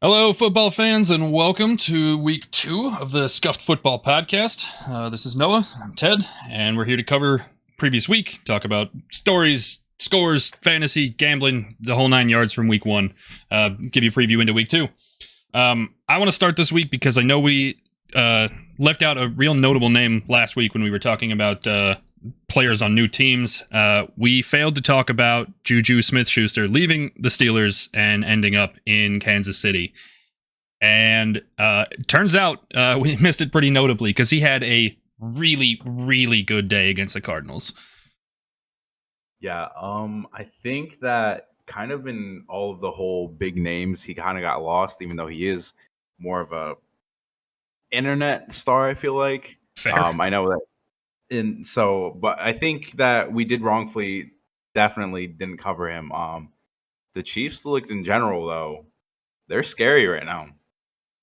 Hello, football fans, and welcome to week 2 of the Scuffed Football Podcast. This is Noah, I'm Ted, and we're here to cover previous week, talk about stories, scores, fantasy, gambling, the whole 9 yards from week 1, give you a preview into week 2. I want to start this week because I know we left out a real notable name last week when we were talking about players on new teams. We failed to talk about Juju Smith-Schuster leaving the Steelers and ending up in Kansas City. And it turns out we missed it pretty notably because he had a really, really good day against the Cardinals. Yeah, I think that kind of in all of the whole big names, he kind of got lost, even though he is more of a internet star, I feel like. Fair. I know that. But I think that we did wrongfully, definitely didn't cover him. The Chiefs looked in general, though, they're scary right now.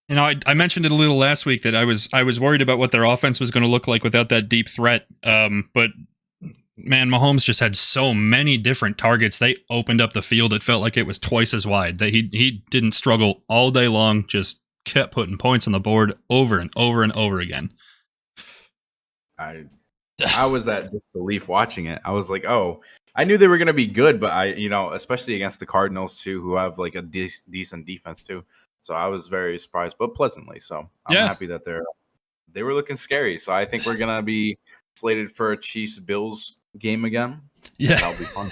You know, I mentioned it a little last week that I was worried about what their offense was going to look like without that deep threat. But man, Mahomes just had so many different targets. They opened up the field. It felt like it was twice as wide. He didn't struggle all day long. Just kept putting points on the board over and over and over again. I was at disbelief watching it. I was like, oh, I knew they were going to be good, but especially against the Cardinals too, who have like a decent defense too. So I was very surprised, but pleasantly. So I'm happy that they were looking scary. So I think we're going to be slated for a Chiefs-Bills game again. Yeah, that'll be fun.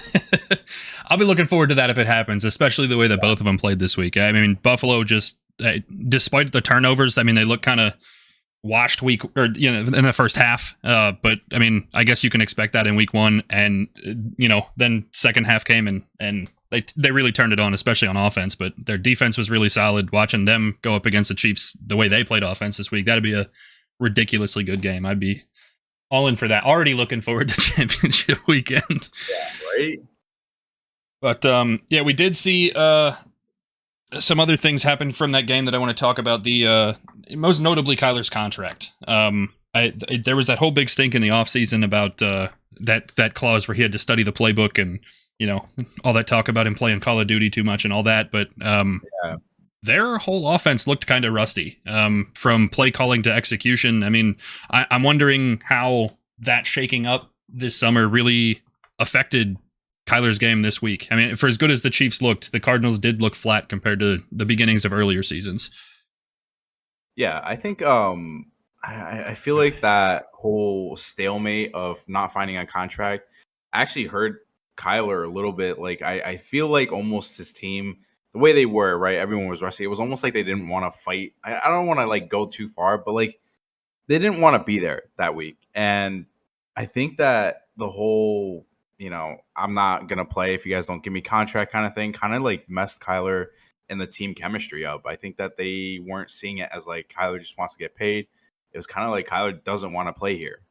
I'll be looking forward to that if it happens, especially the way that both of them played this week. I mean, Buffalo just, despite the turnovers, I mean, they look kind of washed in the first half. But I mean, I guess you can expect that in week 1. And, then second half came and they really turned it on, especially on offense. But their defense was really solid. Watching them go up against the Chiefs the way they played offense this week, that'd be a ridiculously good game. I'd be all in for that. Already looking forward to championship weekend. Yeah, right? But, we did see some other things happen from that game that I want to talk about. The most notably Kyler's contract. There was that whole big stink in the offseason about that clause where he had to study the playbook and all that talk about him playing Call of Duty too much and all that. But their whole offense looked kind of rusty from play calling to execution. I mean, I'm wondering how that shaking up this summer really affected Kyler's game this week. I mean, for as good as the Chiefs looked, the Cardinals did look flat compared to the beginnings of earlier seasons. Yeah, I think I feel like that whole stalemate of not finding a contract actually hurt Kyler a little bit. Like I feel like almost his team, the way they were, right? Everyone was rusty. It was almost like they didn't want to fight. I don't want to like go too far, but like they didn't want to be there that week. And I think that the whole I'm not going to play if you guys don't give me contract kind of thing kind of like messed Kyler and the team chemistry up. I think that they weren't seeing it as like Kyler just wants to get paid. It was kind of like Kyler doesn't want to play here.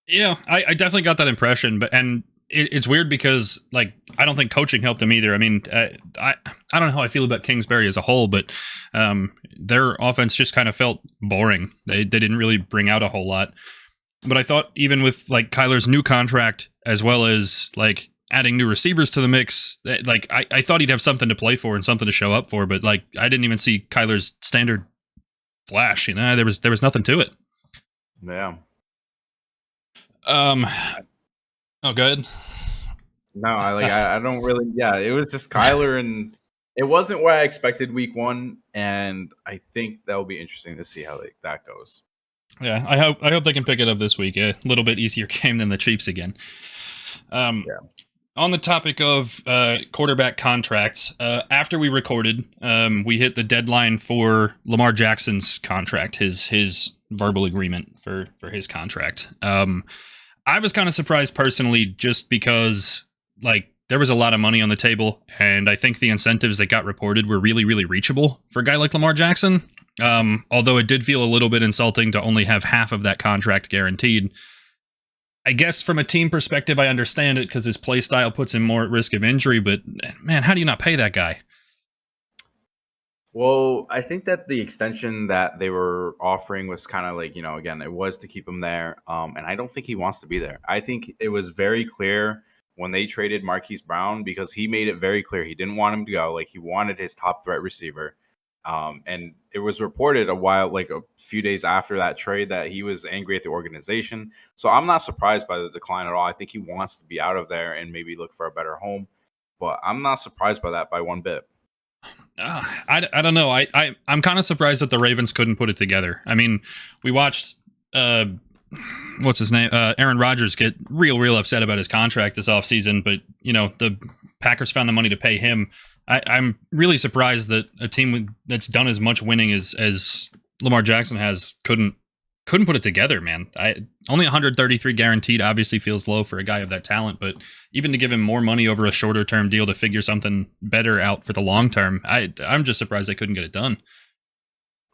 Yeah, I definitely got that impression. And it's weird because like I don't think coaching helped him either. I mean, I don't know how I feel about Kingsbury as a whole, but their offense just kind of felt boring. They didn't really bring out a whole lot. But I thought even with like Kyler's new contract, as well as like adding new receivers to the mix, like I thought he'd have something to play for and something to show up for. But like I didn't even see Kyler's standard flash. There was nothing to it. Yeah. Oh, good. No, I don't really. Yeah, it was just Kyler, and it wasn't what I expected week 1, and I think that'll be interesting to see how that goes. Yeah, I hope they can pick it up this week. A little bit easier game than the Chiefs again. On the topic of quarterback contracts, after we recorded, we hit the deadline for Lamar Jackson's contract, his verbal agreement for his contract. I was kind of surprised personally, just because like there was a lot of money on the table, and I think the incentives that got reported were really, really reachable for a guy like Lamar Jackson. Although it did feel a little bit insulting to only have half of that contract guaranteed. I guess from a team perspective, I understand it because his play style puts him more at risk of injury, but man, how do you not pay that guy? Well, I think that the extension that they were offering was kind of like, again, it was to keep him there. And I don't think he wants to be there. I think it was very clear when they traded Marquise Brown, because he made it very clear he didn't want him to go. Like, he wanted his top threat receiver. And it was reported a few days after that trade, that he was angry at the organization. So I'm not surprised by the decline at all. I think he wants to be out of there and maybe look for a better home. But I'm not surprised by that by one bit. I don't know. I'm kind of surprised that the Ravens couldn't put it together. I mean, we watched what's his name, Aaron Rodgers get real upset about his contract this offseason, but the Packers found the money to pay him. I'm really surprised that a team that's done as much winning as Lamar Jackson has couldn't put it together, man. Only 133 guaranteed obviously feels low for a guy of that talent, but even to give him more money over a shorter term deal to figure something better out for the long term, I'm just surprised they couldn't get it done.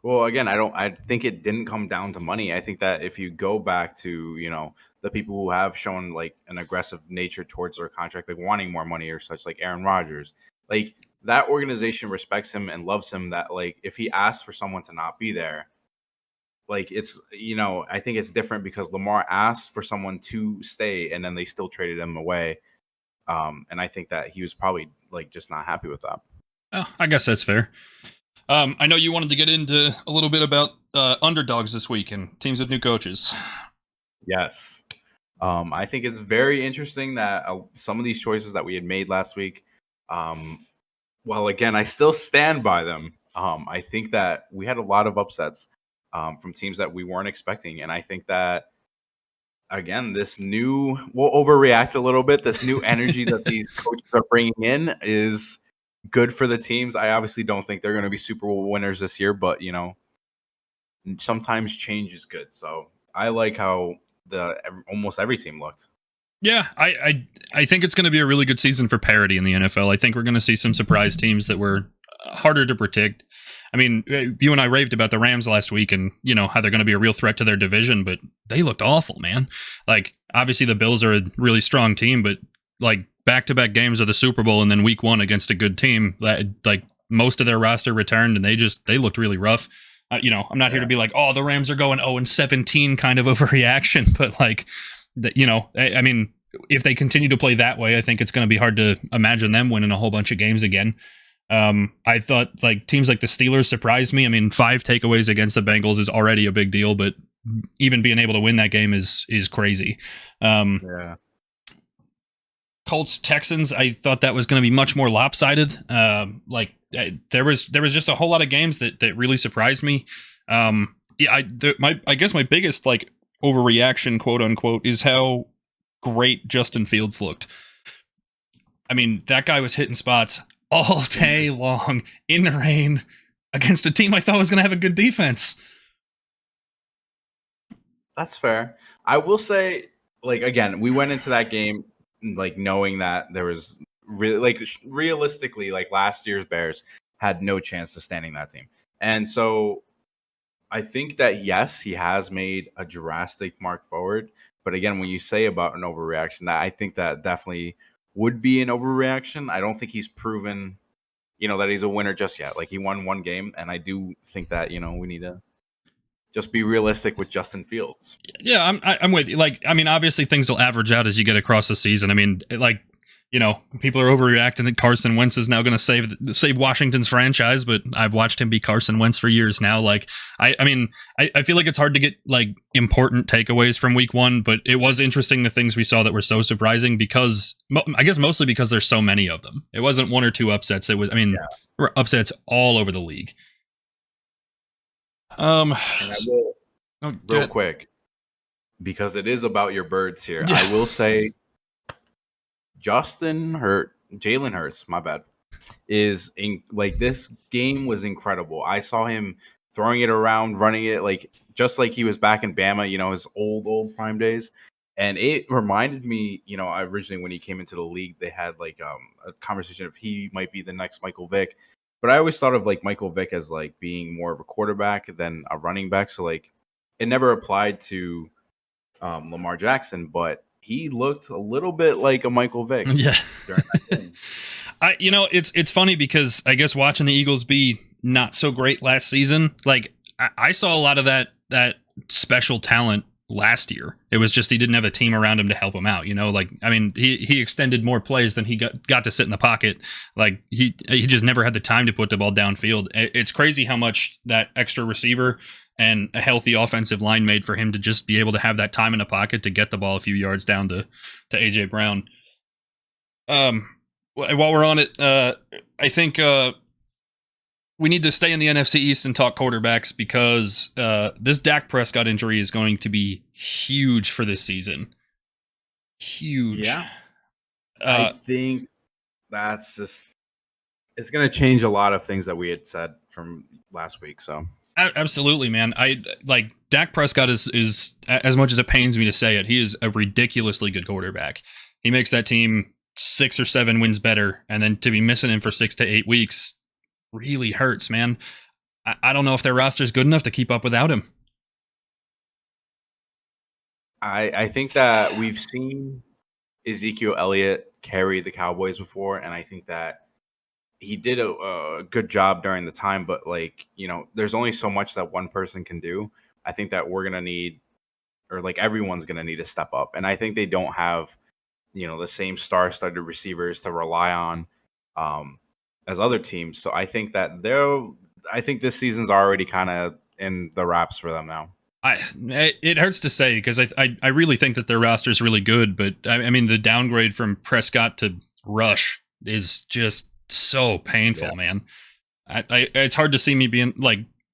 Well, again, I think it didn't come down to money. I think that if you go back to, the people who have shown like an aggressive nature towards their contract, like wanting more money or such, like Aaron Rodgers, like that organization respects him and loves him, that like if he asks for someone to not be there, like it's, I think it's different because Lamar asked for someone to stay and then they still traded him away. And I think that he was probably like just not happy with that. Oh, I guess that's fair. I know you wanted to get into a little bit about underdogs this week and teams with new coaches. Yes. I think it's very interesting that some of these choices that we had made last week, well, again, I still stand by them. I think that we had a lot of upsets from teams that we weren't expecting. And I think that, again, we'll overreact a little bit. This new energy that these coaches are bringing in is good for the teams. I obviously don't think they're going to be Super Bowl winners this year, but, sometimes change is good. So I like how almost every team looked. Yeah, I think it's going to be a really good season for parity in the NFL. I think we're going to see some surprise teams that were harder to predict. I mean, you and I raved about the Rams last week and, how they're going to be a real threat to their division, but they looked awful, man. Like, obviously the Bills are a really strong team, but like back-to-back games of the Super Bowl and then week one against a good team, that like most of their roster returned and they looked really rough. I'm not here to be like, oh, the Rams are going 0-17 kind of overreaction, but like, I mean, if they continue to play that way, I think it's going to be hard to imagine them winning a whole bunch of games again. I thought like teams like the Steelers surprised me. I mean, 5 takeaways against the Bengals is already a big deal, but even being able to win that game is crazy. Yeah. Colts Texans, I thought that was going to be much more lopsided. There was just a whole lot of games that really surprised me. I guess my biggest like overreaction, quote unquote, is how great Justin Fields looked. I mean, that guy was hitting spots all day long in the rain against a team I thought was going to have a good defense. That's fair. I will say, like, again, we went into that game like knowing that there was really, like, realistically, like last year's Bears had no chance of standing that team. And so I think that, yes, he has made a drastic mark forward. But again, when you say about an overreaction, that I think that definitely would be an overreaction. I don't think he's proven, that he's a winner just yet. Like, he won one game, and I do think that, we need to just be realistic with Justin Fields. Yeah, I'm with you. Like, I mean, obviously things will average out as you get across the season. I mean, like, people are overreacting that Carson Wentz is now going to save Washington's franchise, but I've watched him be Carson Wentz for years now. Like, I feel like it's hard to get like important takeaways from week one, but it was interesting the things we saw that were so surprising because I guess mostly because there's so many of them. It wasn't one or two upsets. It was, there were upsets all over the league. And I will, real quick, because it is about your birds here. Yeah. I will say, Jalen Hurts, my bad, is in like this game was incredible. I saw him throwing it around, running it like just like he was back in Bama, his old prime days. And it reminded me, originally when he came into the league, they had like a conversation if he might be the next Michael Vick. But I always thought of like Michael Vick as like being more of a quarterback than a running back. So like it never applied to Lamar Jackson, but he looked a little bit like a Michael Vick. Yeah. During that game. It's funny because I guess watching the Eagles be not so great last season, like I saw a lot of that special talent last year. It was just he didn't have a team around him to help him out. Like, I mean, he extended more plays than he got to sit in the pocket. Like, he just never had the time to put the ball downfield. It's crazy how much that extra receiver and a healthy offensive line made for him to just be able to have that time in the pocket to get the ball a few yards down to A.J. Brown. While we're on it, I think we need to stay in the NFC East and talk quarterbacks because this Dak Prescott injury is going to be huge for this season. Huge. Yeah. I think that's just, it's going to change a lot of things that we had said from last week. So absolutely, man. I like Dak Prescott is as much as it pains me to say it, he is a ridiculously good quarterback. He makes that team 6 or 7 wins better, and then to be missing him for 6 to 8 weeks really hurts, man. I don't know if their roster is good enough to keep up without him. I think that we've seen Ezekiel Elliott carry the Cowboys before, and I think that he did a good job during the time, but there's only so much that one person can do. I think that we're going to need, or everyone's going to need to step up. And I think they don't have, the same star-studded receivers to rely on as other teams. So I think that I think this season's already kind of in the wraps for them now. It hurts to say because I really think that their roster is really good, but I mean the downgrade from Prescott to Rush is just so painful, man. It's hard to see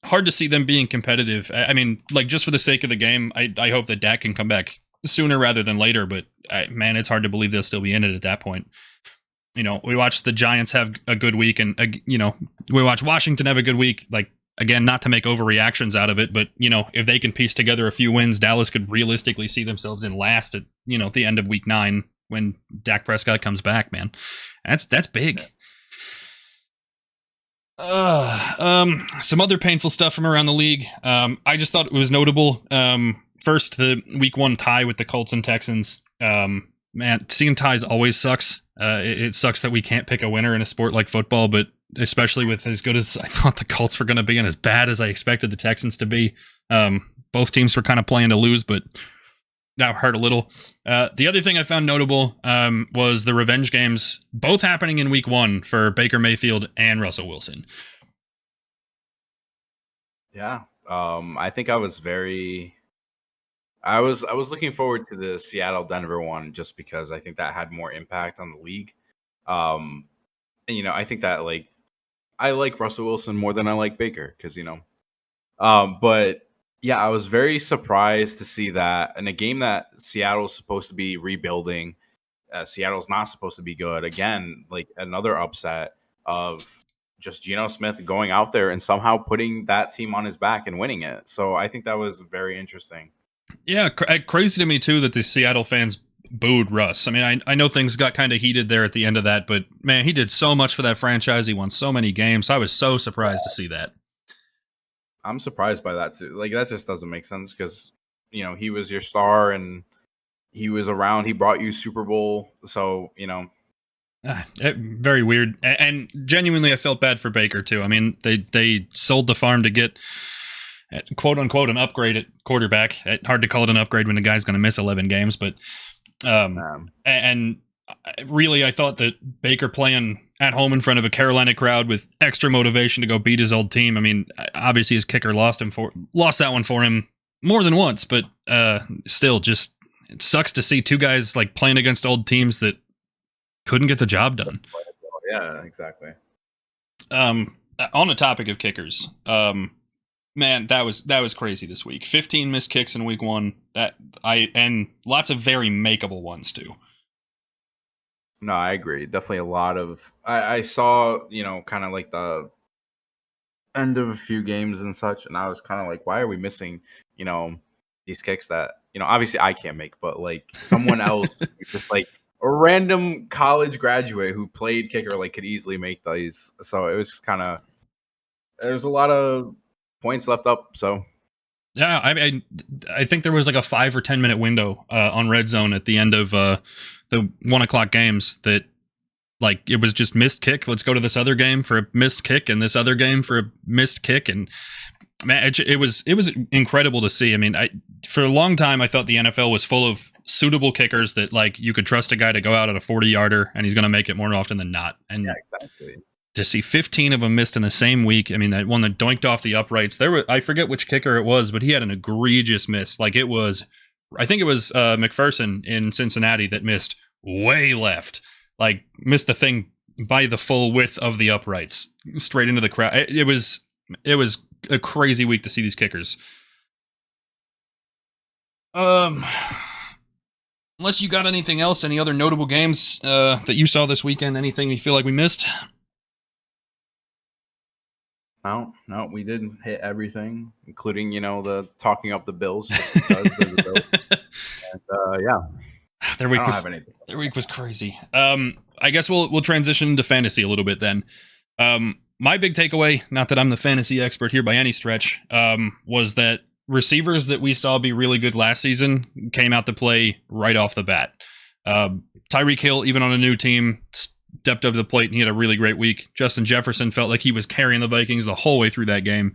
hard to see them being competitive. I mean, just for the sake of the game, I hope that Dak can come back sooner rather than later, but man, it's hard to believe they'll still be in it at that point. We watched the Giants have a good week, and we watched Washington have a good week. Again, not to make overreactions out of it, but if they can piece together a few wins, Dallas could realistically see themselves in last at the end of week 9 when Dak Prescott comes back. Man, that's big. Some other painful stuff from around the league. I just thought it was notable. First, the week 1 tie with the Colts and Texans. Man, seeing ties always sucks. It sucks that we can't pick a winner in a sport like football, but especially with as good as I thought the Colts were going to be and as bad as I expected the Texans to be. Both teams were kind of playing to lose, but that hurt a little. The other thing I found notable was the revenge games, both happening in week 1 for Baker Mayfield and Russell Wilson. Yeah. I think I was looking forward to the Seattle-Denver one just because I think that had more impact on the league. And, I think that, I like Russell Wilson more than I like Baker because, but, yeah, I was very surprised to see that in a game that Seattle's supposed to be rebuilding, Seattle's not supposed to be good. Again, another upset of just Geno Smith going out there and somehow putting that team on his back and winning it. So I think that was very interesting. Yeah, crazy to me, too, that the Seattle fans booed Russ. I mean, I know things got kind of heated there at the end of that, but, man, he did so much for that franchise. He won so many games. I was so surprised to see that. I'm surprised by that, too. That just doesn't make sense because, he was your star and he was around. He brought you Super Bowl. So, very weird. And genuinely, I felt bad for Baker, too. I mean, they sold the farm to get quote unquote an upgrade at quarterback. Hard to call it an upgrade when the guy's going to miss 11 games, but and really I thought that Baker playing at home in front of a Carolina crowd with extra motivation to go beat his old team. I mean, obviously his kicker lost that one for him more than once, but still just it sucks to see two guys playing against old teams that couldn't get the job done. Yeah, exactly. On the topic of kickers, man, that was crazy this week. 15 missed kicks in week 1. And lots of very makeable ones too. No, I agree. Definitely a lot of. I saw kind of the end of a few games and such, and I was kind of why are we missing these kicks that obviously I can't make, but someone else just a random college graduate who played kicker could easily make these. So it was kind of there's a lot of points left up. So yeah, I think there was a 5 or 10 minute window on Red Zone at the end of the 1:00 games that it was just missed kick. Let's go to this other game for a missed kick and this other game for a missed kick. And Man, it was incredible to see. I mean, for a long time I thought the NFL was full of suitable kickers that like you could trust a guy to go out at a 40-yarder and he's going to make it more often than not. And Yeah, exactly. to see 15 of them missed in the same week. I mean, that one that doinked off the uprights. I forget which kicker it was, but he had an egregious miss. Like I think it was McPherson in Cincinnati that missed way left. Like missed the thing by the full width of the uprights straight into the crowd. It was a crazy week to see these kickers. Unless you got anything else, any other notable games that you saw this weekend, anything you feel like we missed? No, we didn't hit everything, including, the talking up the Bills just because they're the Bills. And, yeah. Their week was crazy. I guess we'll transition to fantasy a little bit then. My big takeaway, not that I'm the fantasy expert here by any stretch, was that receivers that we saw be really good last season came out to play right off the bat. Tyreek Hill, even on a new team, stepped up to the plate and he had a really great week. Justin Jefferson felt like he was carrying the Vikings the whole way through that game.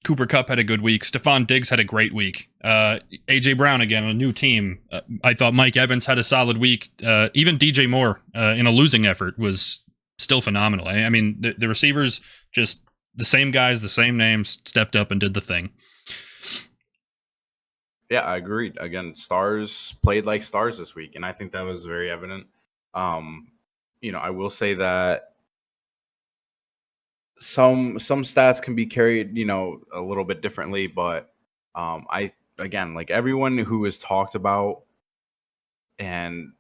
Cooper Kupp had a good week. Stephon Diggs had a great week. A.J. Brown, again, on a new team. I thought Mike Evans had a solid week. Even DJ Moore, in a losing effort, was still phenomenal. I mean, the receivers, just the same guys, the same names, stepped up and did the thing. Yeah, I agreed. Again, stars played like stars this week, and I think that was very evident. I will say that some stats can be carried, a little bit differently, but like everyone who is talked about and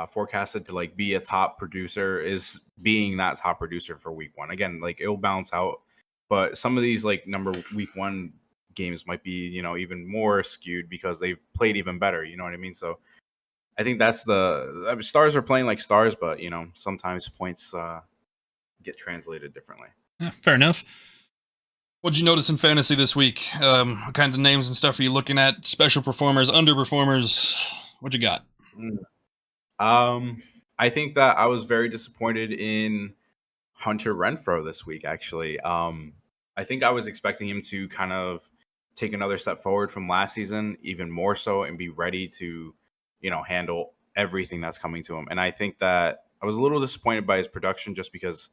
forecasted to like be a top producer is being that top producer for week one. Again, like it'll bounce out, but some of these like week one games might be, even more skewed because they've played even better. You know what I mean? So I think that's stars are playing like stars, but sometimes points get translated differently. Yeah, fair enough. What'd you notice in fantasy this week? What kinds of names and stuff are you looking at? Special performers, underperformers? What you got? I think that I was very disappointed in Hunter Renfrow this week, actually. I think I was expecting him to kind of take another step forward from last season, even more so, and be ready to, handle everything that's coming to him. And I think that I was a little disappointed by his production just because,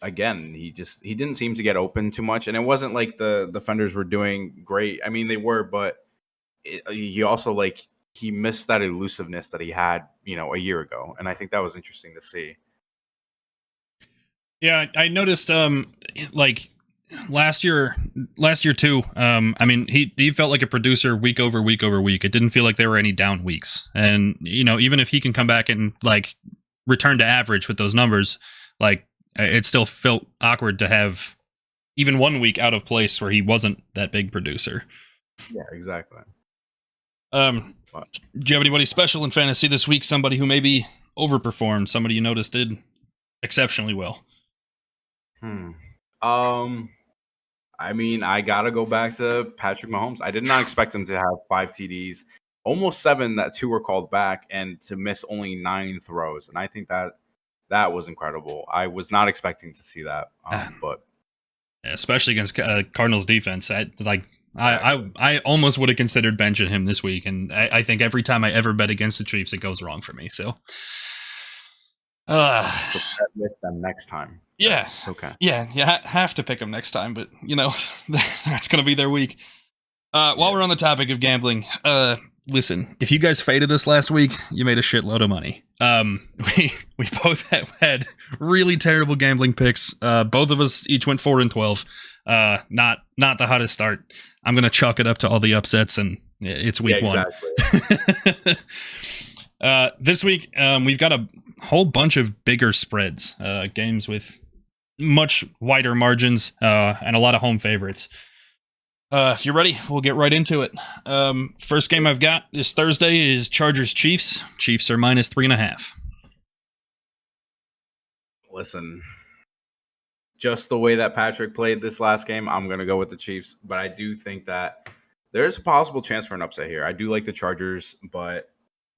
again, he didn't seem to get open too much. And it wasn't like the defenders were doing great. I mean, they were, but he also he missed that elusiveness that he had, a year ago. And I think that was interesting to see. Yeah, I noticed, last year too. I mean, he felt like a producer week over week over week. It didn't feel like there were any down weeks. And, even if he can come back and return to average with those numbers, it still felt awkward to have even 1 week out of place where he wasn't that big producer. Yeah, exactly. Do you have anybody special in fantasy this week? Somebody who maybe overperformed, somebody you noticed did exceptionally well? I mean, I gotta go back to Patrick Mahomes. I did not expect him to have 5 TDs, almost 7 that 2 were called back, and to miss only 9 throws. And I think that was incredible. I was not expecting to see that, but especially against Cardinals defense, I almost would have considered benching him this week, and I think every time I ever bet against the Chiefs, it goes wrong for me. So bet with them next time. Yeah, it's okay. Yeah, you have to pick them next time, but that's gonna be their week. While we're on the topic of gambling, listen, if you guys faded us last week, you made a shitload of money. We both had really terrible gambling picks. Both of us each went 4-12. Not the hottest start. I'm gonna chalk it up to all the upsets, and it's week one. Exactly. This week, we've got a whole bunch of bigger spreads, games with much wider margins, and a lot of home favorites. If you're ready, we'll get right into it. First game I've got this Thursday is Chargers-Chiefs. Chiefs are -3.5. Listen, just the way that Patrick played this last game, I'm going to go with the Chiefs. But I do think that there's a possible chance for an upset here. I do like the Chargers, but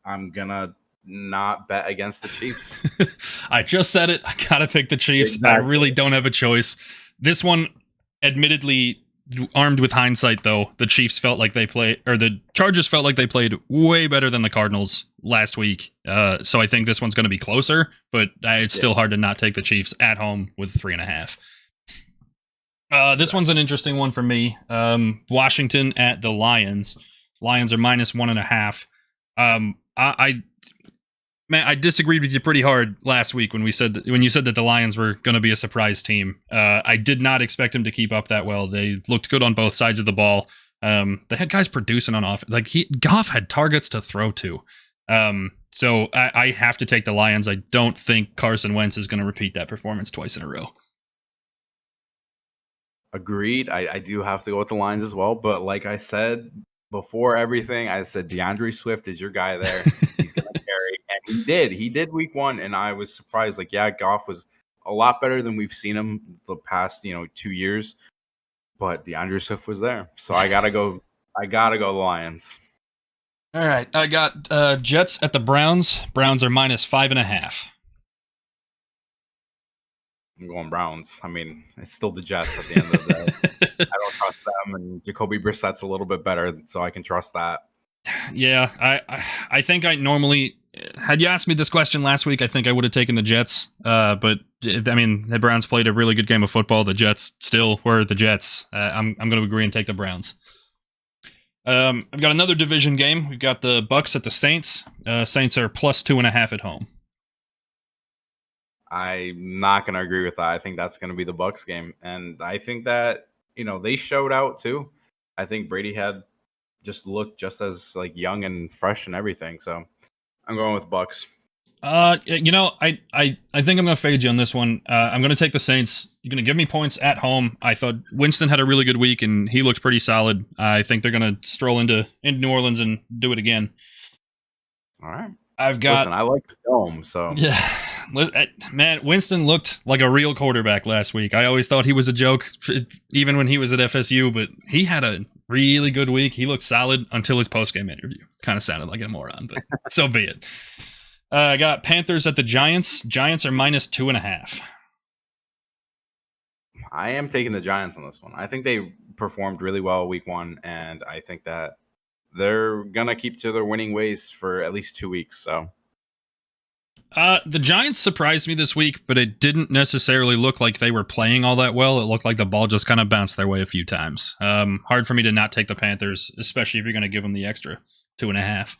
I'm going to not bet against the Chiefs. I just said it. I got to pick the Chiefs. Exactly. I really don't have a choice. This one, admittedly, armed with hindsight, though, the Chiefs felt like the Chargers felt like they played way better than the Cardinals last week. So I think this one's going to be closer, but it's still hard to not take the Chiefs at home with 3.5. This one's an interesting one for me. Washington at the Lions. Lions are minus 1.5. I disagreed with you pretty hard last week when you said that the Lions were going to be a surprise team. I did not expect them to keep up that well. They looked good on both sides of the ball. They had guys producing on offense. Like Goff had targets to throw to. So I have to take the Lions. I don't think Carson Wentz is going to repeat that performance twice in a row. Agreed. I do have to go with the Lions as well. But like I said before everything, I said DeAndre Swift is your guy there. He's going to carry. And he did. He did week 1. And I was surprised. Like, yeah, Goff was a lot better than we've seen him the past, 2 years. But DeAndre Swift was there. So I got to go the Lions. All right. I got Jets at the Browns. Browns are minus 5.5. I'm going Browns. I mean, it's still the Jets at the end of the day. I don't trust them, and Jacoby Brissett's a little bit better, so I can trust that. Yeah, I think I normally, had you asked me this question last week, I think I would have taken the Jets. But I mean, the Browns played a really good game of football. The Jets still were the Jets. I'm going to agree and take the Browns. I've got another division game. We've got the Bucks at the Saints. Saints are plus 2.5 at home. I'm not going to agree with that. I think that's going to be the Bucks game. And I think that, they showed out too. I think Brady had just looked just as like young and fresh and everything. So I'm going with Bucks. I think I'm going to fade you on this one. I'm going to take the Saints. You're going to give me points at home. I thought Winston had a really good week and he looked pretty solid. I think they're going to stroll into New Orleans and do it again. All right. Listen, I like the dome, so yeah, man. Winston looked like a real quarterback last week. I always thought he was a joke, even when he was at FSU. But he had a really good week. He looked solid until his post-game interview. Kind of sounded like a moron, but so be it. I got Panthers at the Giants. Giants are minus 2.5. I am taking the Giants on this one. I think they performed really well week 1, and I think that they're going to keep to their winning ways for at least 2 weeks. So, the Giants surprised me this week, but it didn't necessarily look like they were playing all that well. It looked like the ball just kind of bounced their way a few times. Hard for me to not take the Panthers, especially if you're going to give them the extra 2.5.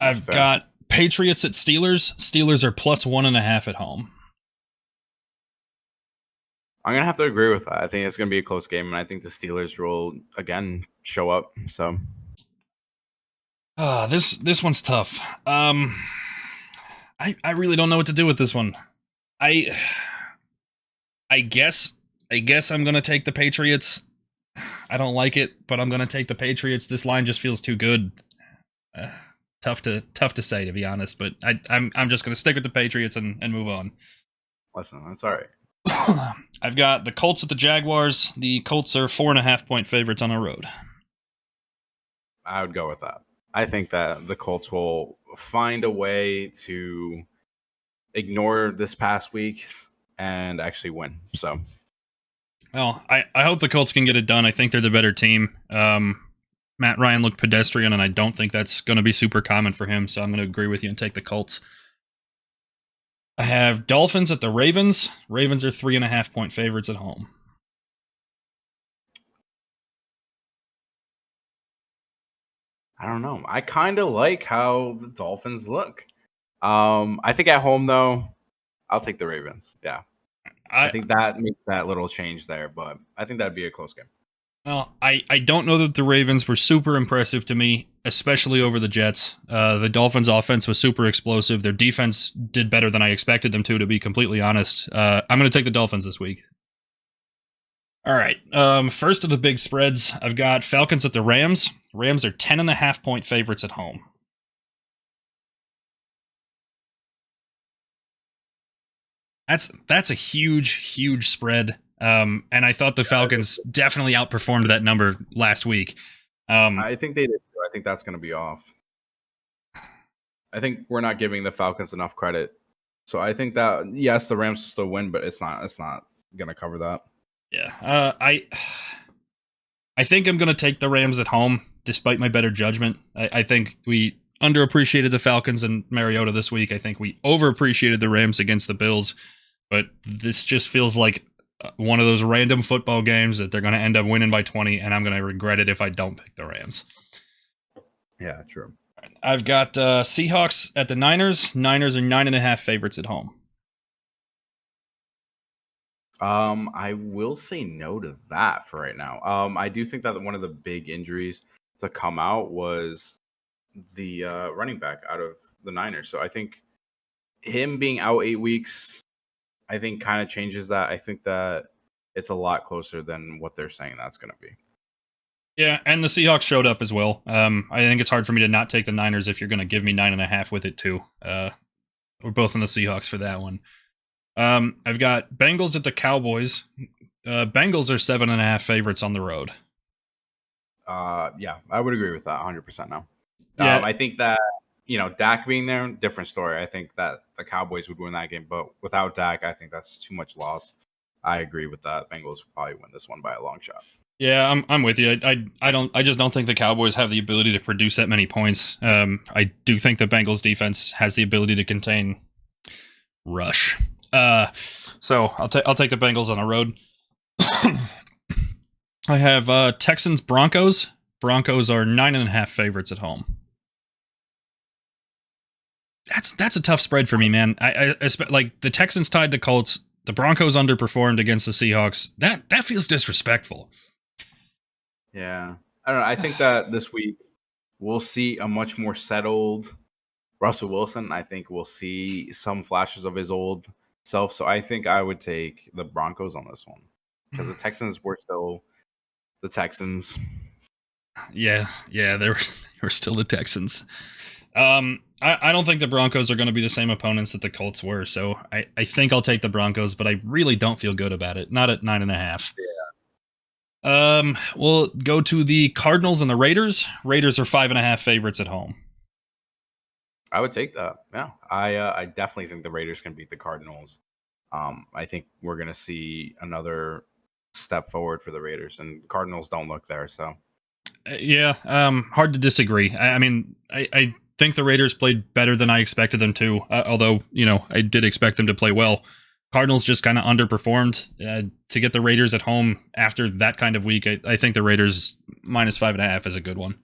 I've got Patriots at Steelers. Steelers are plus 1.5 at home. I'm going to have to agree with that. I think it's going to be a close game, and I think the Steelers will, again, show up. So, this one's tough. I really don't know what to do with this one. I guess I'm going to take the Patriots. I don't like it, but I'm going to take the Patriots. This line just feels too good. Tough to say, to be honest, but I'm just going to stick with the Patriots and move on. Listen, that's all right. I've got the Colts at the Jaguars. The Colts are 4.5-point favorites on the road. I would go with that. I think that the Colts will find a way to ignore this past week's and actually win. So, well, I hope the Colts can get it done. I think they're the better team. Matt Ryan looked pedestrian, and I don't think that's going to be super common for him, so I'm going to agree with you and take the Colts. I have Dolphins at the Ravens. Ravens are 3.5-point favorites at home. I don't know. I kind of like how the Dolphins look. I think at home, though, I'll take the Ravens. Yeah. I think that makes that little change there, but I think that'd be a close game. Well, I don't know that the Ravens were super impressive to me, especially over the Jets. The Dolphins' offense was super explosive. Their defense did better than I expected them to be completely honest. I'm going to take the Dolphins this week. All right. First of the big spreads, I've got Falcons at the Rams. Rams are 10.5-point favorites at home. That's a huge spread. And I thought the Falcons definitely outperformed that number last week. I think they did. I think that's going to be off. I think we're not giving the Falcons enough credit. So I think that, yes, the Rams still win, but it's not going to cover that. Yeah. I think I'm going to take the Rams at home, despite my better judgment. I think we underappreciated the Falcons and Mariota this week. I think we overappreciated the Rams against the Bills. But this just feels like one of those random football games that they're going to end up winning by 20, and I'm going to regret it if I don't pick the Rams. Yeah, true. I've got Seahawks at the Niners. Niners are 9.5 favorites at home. I will say no to that for right now. I do think that one of the big injuries to come out was the running back out of the Niners. So I think him being out 8 weeks, I think kind of changes that. I think that it's a lot closer than what they're saying that's going to be. Yeah, and the Seahawks showed up as well. I think it's hard for me to not take the Niners if you're going to give me 9.5 with it too. We're both on the Seahawks for that one. I've got Bengals at the Cowboys. Bengals are 7.5 favorites on the road. Yeah, I would agree with that 100% now. Yeah. I think that, Dak being there, different story. I think that the Cowboys would win that game, but without Dak, I think that's too much loss. I agree with that. Bengals would probably win this one by a long shot. Yeah, I'm with you. I just don't think the Cowboys have the ability to produce that many points. I do think the Bengals defense has the ability to contain rush. So I'll take the Bengals on the road. I have Texans Broncos. Broncos are 9.5 favorites at home. That's a tough spread for me, man. I like the Texans tied to Colts. The Broncos underperformed against the Seahawks. That feels disrespectful. Yeah, I don't know. I think that this week we'll see a much more settled Russell Wilson. I think we'll see some flashes of his old self. So I think I would take the Broncos on this one because the Texans were still the Texans. Yeah, they were still the Texans. I don't think the Broncos are going to be the same opponents that the Colts were, so I think I'll take the Broncos, but I really don't feel good about it. Not at 9.5. Yeah. We'll go to the Cardinals and the Raiders. Raiders are 5.5 favorites at home. I would take that. Yeah, I definitely think the Raiders can beat the Cardinals. I think we're going to see another step forward for the Raiders, and the Cardinals don't look there. So, yeah, hard to disagree. I mean, I think the Raiders played better than I expected them to, although, I did expect them to play well. Cardinals just kind of underperformed. To get the Raiders at home after that kind of week, I think the Raiders minus 5.5 is a good one.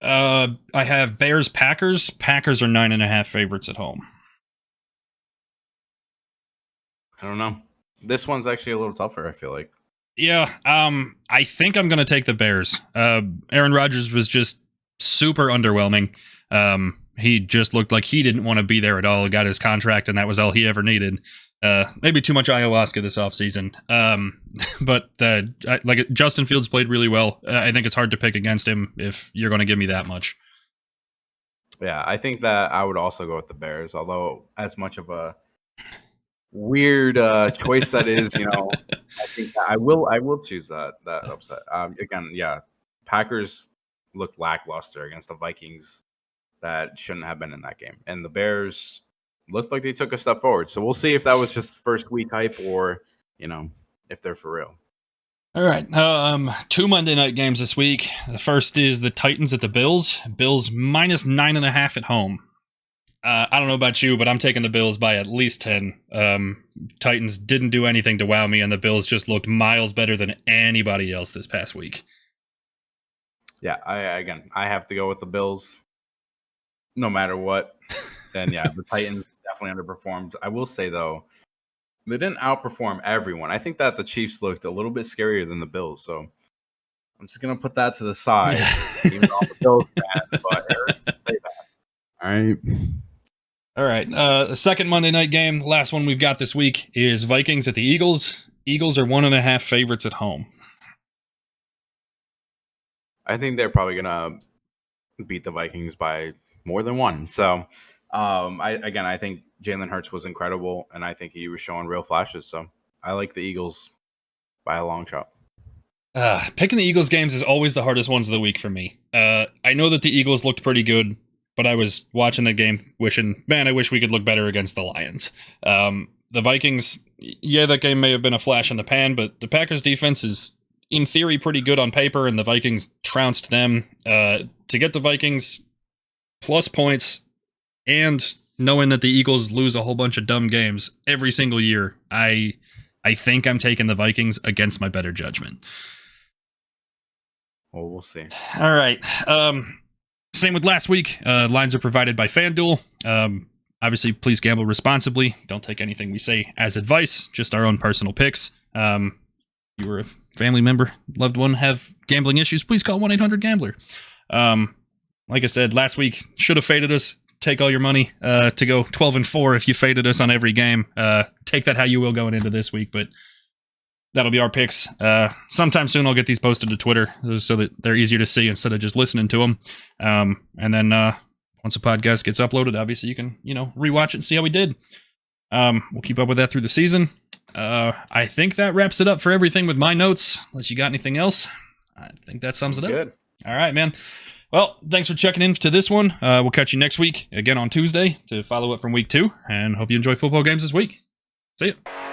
I have Bears Packers. Packers are 9.5 favorites at home. I don't know. This one's actually a little tougher, I feel like. Yeah, I think I'm going to take the Bears. Aaron Rodgers was just super underwhelming. He just looked like he didn't want to be there at all. He got his contract, and that was all he ever needed. Maybe too much ayahuasca this offseason. But like Justin Fields played really well. I think it's hard to pick against him if you're going to give me that much. Yeah, I think that I would also go with the Bears, although as much of a weird choice that is, I think that I will choose that upset. Again, yeah, Packers looked lackluster against the Vikings that shouldn't have been in that game, and the Bears looked like they took a step forward. So we'll see if that was just first week hype or if they're for real. All right, 2 Monday night games this week. The first is the Titans at the Bills. Bills minus 9.5 at home. I don't know about you, but I'm taking the Bills by at least 10. Titans didn't do anything to wow me, and the Bills just looked miles better than anybody else this past week. Yeah, I have to go with the Bills no matter what. Then, yeah, the Titans definitely underperformed. I will say, though, they didn't outperform everyone. I think that the Chiefs looked a little bit scarier than the Bills, so I'm just going to put that to the side. Even though I'm a Bills fan, but Eric didn't say that. All right. The second Monday night game, the last one we've got this week, is Vikings at the Eagles. Eagles are 1.5 favorites at home. I think they're probably going to beat the Vikings by more than one. So, I think Jalen Hurts was incredible, and I think he was showing real flashes. So, I like the Eagles by a long shot. Picking the Eagles games is always the hardest ones of the week for me. I know that the Eagles looked pretty good, but I was watching the game wishing, man, I wish we could look better against the Lions. the Vikings, yeah, that game may have been a flash in the pan, but the Packers defense is in theory pretty good on paper, and the Vikings trounced them. To get the Vikings plus points and knowing that the Eagles lose a whole bunch of dumb games every single year, I think I'm taking the Vikings against my better judgment. Well, we'll see. All right. Same with last week. Lines are provided by FanDuel. Obviously, please gamble responsibly. Don't take anything we say as advice, just our own personal picks. You were a family member, loved one, have gambling issues, please call 1-800-GAMBLER. Like I said, last week, should have faded us. Take all your money to go 12-4 if you faded us on every game. Take that how you will going into this week, but that'll be our picks. Sometime soon I'll get these posted to Twitter so that they're easier to see instead of just listening to them. And then once a podcast gets uploaded, obviously you can, rewatch it and see how we did. We'll keep up with that through the season. I think that wraps it up for everything with my notes. Unless you got anything else, I think that sums it up. Good. All right, man. Well, thanks for checking in to this one. We'll catch you next week, again on Tuesday, to follow up from week 2, and hope you enjoy football games this week. See ya.